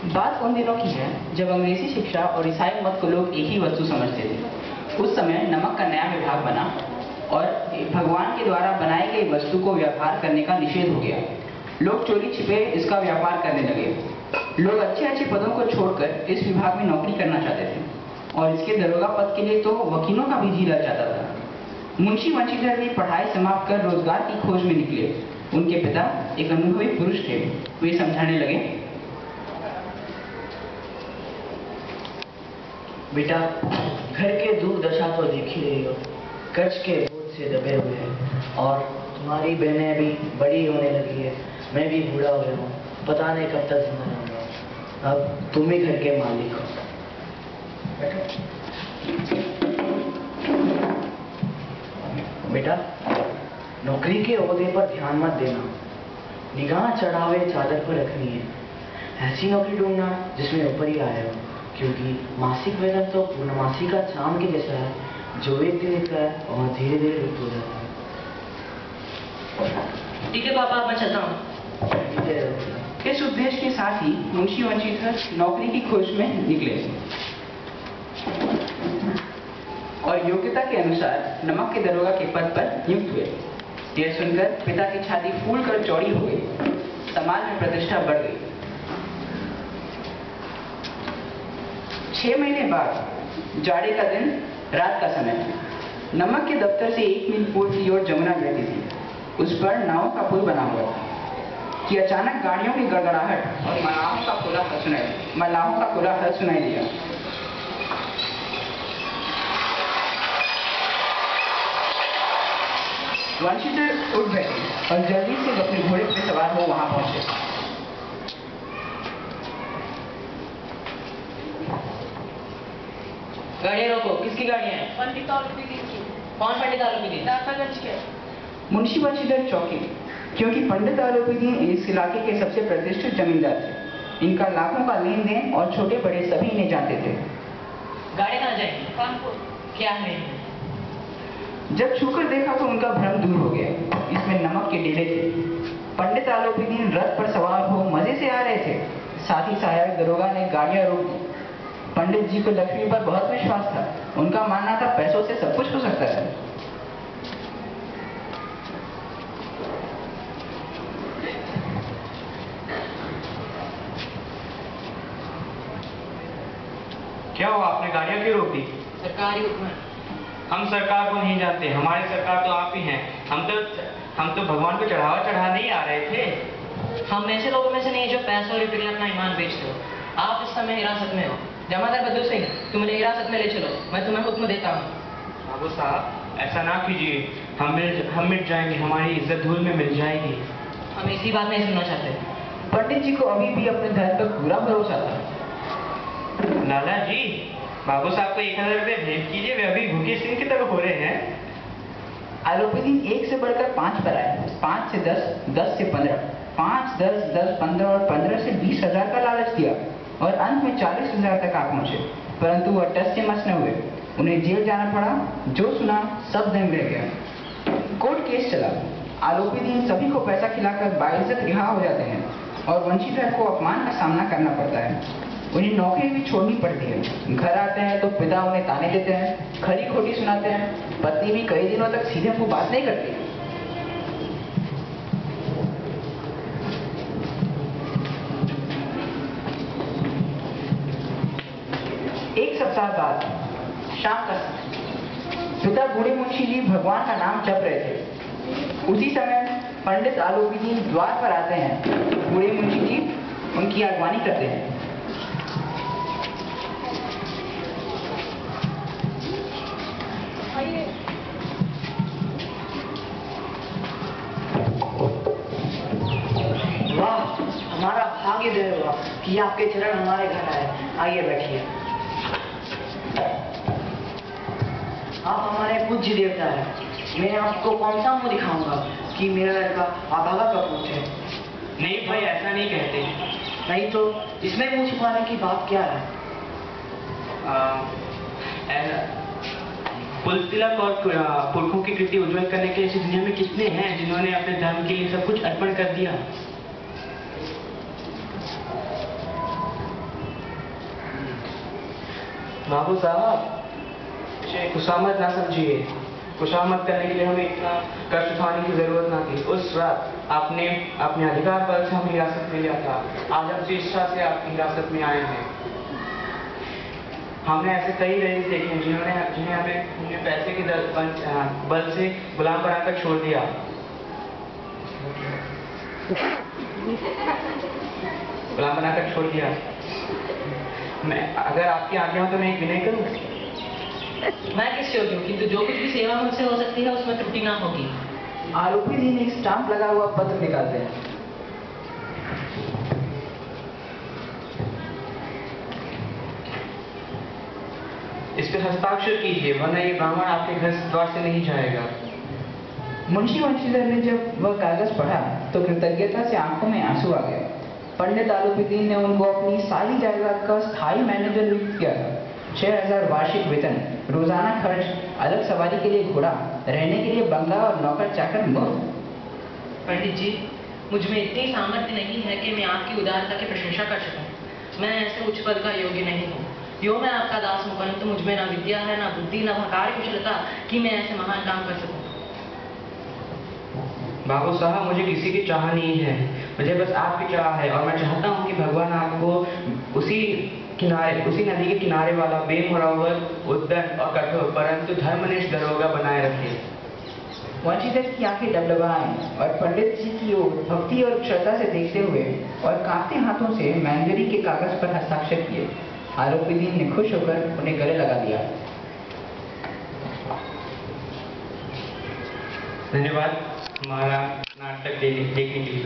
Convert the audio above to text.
बात उन दिनों की है जब अंग्रेजी शिक्षा और ईसाई मत को लोग एक ही वस्तु समझते थे। उस समय नमक का नया विभाग बना और भगवान के द्वारा बनाई गई वस्तु को व्यापार करने का निषेध हो गया। लोग चोरी छिपे इसका व्यापार करने लगे। लोग अच्छे अच्छे पदों को छोड़कर इस विभाग में नौकरी करना चाहते थे और इसके दरोगा पद के लिए तो वकीलों का भी जी लग जाता था। मुंशी वंशीधर भी पढ़ाई समाप्त कर रोजगार की खोज में निकले। उनके पिता एक अनुभवी पुरुष थे। वे समझाने लगे, बेटा, घर के दुर्दशा तो देख ही रही हो, कर्ज के बोझ से दबे हुए हैं और तुम्हारी बहनें भी बड़ी होने लगी है। मैं भी बूढ़ा हो गया हूँ, पता नहीं कब तक जिंदा रहूंगा। अब तुम ही घर के मालिक हो। बेटा, नौकरी के ओहदे पर ध्यान मत देना, निगाह चढ़ावे चादर पर रखनी है। ऐसी नौकरी ढूंढना जिसमें ऊपर ही आया हो, क्योंकि मासिक वेतन तो पूर्णमासी का चांद के जैसा है, जो एक दिन निकला है और धीरे धीरे लुप्त हो जाता है। ठीक है पापा, मैं चलता हूँ। इस उद्देश्य के साथ ही मुंशी वंशीधर नौकरी की खोज में निकले और योग्यता के अनुसार नमक के दरोगा के पद पर नियुक्त हुए। यह सुनकर पिता की छाती फूल कर चौड़ी हो गई। समाज में प्रतिष्ठा बढ़ गई। 6 महीने बाद जाड़े का दिन, रात का समय, नमक के दफ्तर से 1 मील पूर्व की ओर जमुना बहती थी। उस पर नावों का पुल बना हुआ था कि अचानक गाड़ियों की गड़गड़ाहट और मलाहों का कोलाहल सुनाई दिया। वंशीधर उठ बैठे और जल्दी से अपने घोड़े पर सवार हो वहां पहुंचे। गाड़ियाँ रोको। किसकी गाड़ियाँ हैं? पंडित आलूपीदीन की। कौन पंडित आलूपीदीन? दातागंज के। मुंशी वंशीधर चौंके, क्योंकि पंडित आलूपीदीन इस इलाके के सबसे प्रतिष्ठित जमींदार थे। इनका लाखों का लेन देन और छोटे बड़े सभी इन्हें जानते थे। गाड़ी कहाँ जाएगी? कानपुर। क्या है? जब छूकर देखा तो उनका भ्रम दूर हो गया। इसमें नमक के डेढ़े थे। पंडित आलूपीदीन रथ पर सवार हो मजे से आ रहे थे। साथ ही सहायक दरोगा ने गाड़ियां रोक दी। पंडित जी को लक्ष्मी पर बहुत विश्वास था। उनका मानना था पैसों से सब कुछ हो सकता है। क्या हुआ, आपने गाड़ियां क्यों रोक दी? सरकारी हुक्म है। हम सरकार को नहीं जानते, हमारी सरकार तो आप ही हैं। हम तो भगवान को चढ़ावा चढ़ाने ही आ रहे थे। हम ऐसे लोगों में से नहीं जो पैसों और रुपये अपना ईमान बेचते हो। आप इस समय हिरासत में हो। जमादार बद्दू सिंह, तुम मुझे हिरासत में ले चलो, मैं तुम्हें हुक्म देता हूँ। बाबू साहब, ऐसा ना कीजिए। हम मिट जाएंगे, हमारी इज्जत धूल में मिल जाएगी। हम इसी बात नहीं सुनना चाहते। पंडित जी को अभी भी अपने धर्म पर पूरा भरोसा था। लाला जी, बाबू साहब को 1000 रुपये भेंट कीजिए, वे अभी भूखे सिंह की तरफ हो रहे हैं। आलूपीदीन 1 से बढ़कर 5 पर आए। 5 से 10, 10 से 15, 5, 10, 10, 15 और 15 से 20,000 का लालच दिया और अंत में 40,000 तक आ पहुंचे। परंतु वह टस से मस न हुए। उन्हें जेल जाना पड़ा। जो सुना सब दंग रह गया। कोर्ट केस चला। आलूपीदीन सभी को पैसा खिलाकर बाइज्जत रिहा हो जाते हैं और वंशीधर को अपमान का सामना करना पड़ता है। उन्हें नौकरी भी छोड़नी पड़ती है। घर आते हैं तो पिता उन्हें ताने देते हैं, खरी खोटी सुनाते हैं। पत्नी भी कई दिनों तक सीधे मुंह बात नहीं करती। एक सप्ताह बाद शाम का पिता बूढ़े मुंशी जी भगवान का नाम जप रहे थे। उसी समय पंडित आलूपीदीन द्वार पर आते हैं। बूढ़े मुंशी जी उनकी अगवानी करते हैं। वाह, हमारा भाग्य देव हुआ कि आपके चरण हमारे घर आए। आइए बैठिए। आप हमारे पूज्य देवता हैं। मैं आपको कौन सा मुंह दिखाऊंगा कि मेरा लड़का अभागा का पुत्र है। नहीं भाई, ऐसा नहीं कहते। नहीं तो इसमें मुंह छिपाने की बात क्या है? पुलिस तिलक और पुरखों की कृति उज्जवल करने के लिए इस दुनिया में कितने हैं जिन्होंने अपने धर्म के लिए सब कुछ अर्पण कर दिया। बाबू साहब, इसे खुशामद ना समझिए। खुशामद करने के लिए हमें इतना कष्ट उठाने की जरूरत ना थी। उस रात आपने अपने अधिकार बल से हमें हिरासत में लिया था। आज हम स्वेच्छा से आपकी हिरासत में आए हैं। हमने ऐसे कई रईस देखे हैं जिन्हें हमें पैसे के बल से गुलाम बनाकर छोड़ दिया। गुलाम बनाकर छोड़ दिया। मैं अगर आपकी आज्ञा हो तो मैं एक विनय करूं। मैं किस योग्य हूँ, किंतु जो कुछ भी सेवा मुझसे हो सकती है उसमें त्रुटि ना होगी। आरोपी दिन एक स्टाम्प लगा हुआ पत्र निकालते हैं। इस पे हस्ताक्षर कीजिए, वरना ये ब्राह्मण आपके घर द्वार से नहीं जाएगा। मुंशी वंशीधर ने जब वह कागज पढ़ा तो कृतज्ञता से आंखों में आंसू आ गए। पंडित आलोपीदीन ने उनको अपनी सारी जायदाद का स्थायी मैनेजर नियुक्त किया था। 6000 वार्षिक वेतन, रोजाना खर्च, अलग सवारी के लिए घोड़ा, रहने के लिए बंगला और नौकर चाकर मुफ्त। पंडित जी, मुझ में इतनी सामर्थ्य नहीं है कि मैं आपकी उदारता की प्रशंसा कर सकूं। मैं ऐसे उच्च पद का योग्य नहीं हूँ। यो मैं आपका दास हूँ, परंतु मुझ में ना विद्या है, ना बुद्धि, ना कार्य कुशलता कि मैं ऐसे महान काम कर सकूं। बाबू साहब, मुझे किसी की चाह नहीं है, मुझे बस आपकी चाह है। और मैं चाहता हूँ कि भगवान आपको उसी नदी के किनारे वाला बेमुरव्वत, उद्दंड और कठोर परंतु धर्मनिष्ठ दरोगा बनाए रखे। वंशीधर की आंखें डबडबाएं और पंडित जी की ओर भक्ति और श्रद्धा से देखते हुए और कांपते हाथों से मैनेजरी के कागज पर हस्ताक्षर किए। आरोपीदीन ने खुश होकर उन्हें गले लगा दिया। धन्यवाद हमारा नाटक देखने के लिए।